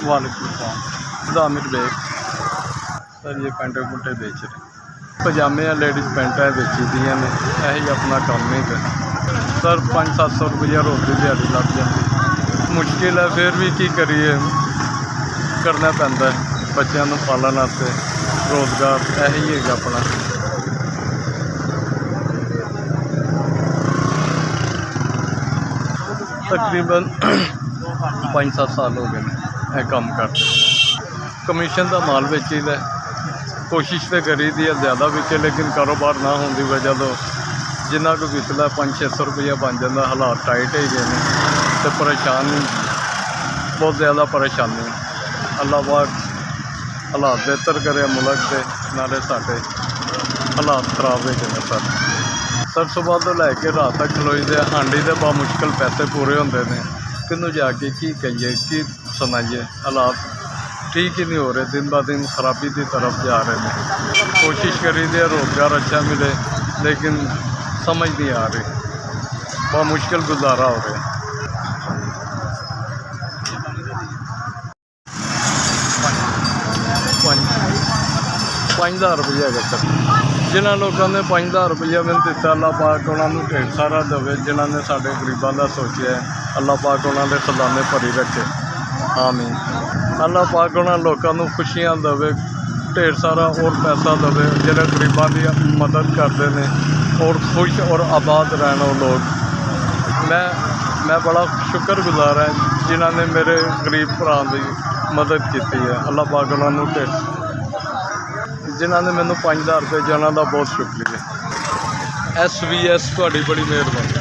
वालेकुम सलाम। दामिर bag sir, ये पेंटे पुंटे बेच रहे, पजामे लेडीज़ पेंटा बेची दियाँ ने, यही अपना काम ही है सर। 500-700 रुपया रोज़ की दिहाड़ी लग जाती, मुश्किल है, फिर भी की करिए, करना पैंदा है बच्चों को पालन वास्ते, रोज़गार यही है अपना। तकरीबन 5-7 साल हो गए हैं काम करते। कमीशन का माल बेचीदा, कोशिश तो करी दी है ज़्यादा बेचे, लेकिन कारोबार ना होने की वजह तो जिन्ना को बिकता 500-600 रुपया बन जाता। हालात टाइट ही गए हैं तो परेशानी बहुत ज़्यादा परेशानी। अल्लाह पाक हालात बेहतर करे मुल्क के, नाले साढ़े हालात खराब हो गए सर। सर सुबह तो लैके रात तक खलोई दे, हांडी दे बा मुश्किल पैसे पूरे होंगे ने, किनू जाके की कहिए की सुनाइए। हालात ठीक ही नहीं हो रहे, दिन ब दिन खराबी की तरफ जा रहे हैं। कोशिश करी दे रोज़गार अच्छा मिले, लेकिन समझ नहीं आ रही, बहुत मुश्किल गुजारा हो रहा है। 5,000 रुपया है सर। जिन्होंने लोगों ने 5,000 रुपया मैंने दिता, अल्लाह पाक उन्होंने ढेर सारा देवे। जिन्होंने साढ़े गरीबों का सोचा है, अल्लाह पाक उन्होंने खजाने भरी रखे, आमीन। अल्लाह पाक उन्होंने लोगों को खुशियाँ देवे, ढेर सारा और पैसा देवे, जिन्हें गरीबों की मदद करते हैं और खुश और आबाद रहना वो लोग। मैं बड़ा शुक्रगुजार है जिन्होंने मेरे गरीब भरा की मदद की है। अल्लाह पाक उन्होंने जिन्होंने मैंने 5,000 रुपये देना, बहुत शुक्रिया। SVS बड़ी मेहरबानी।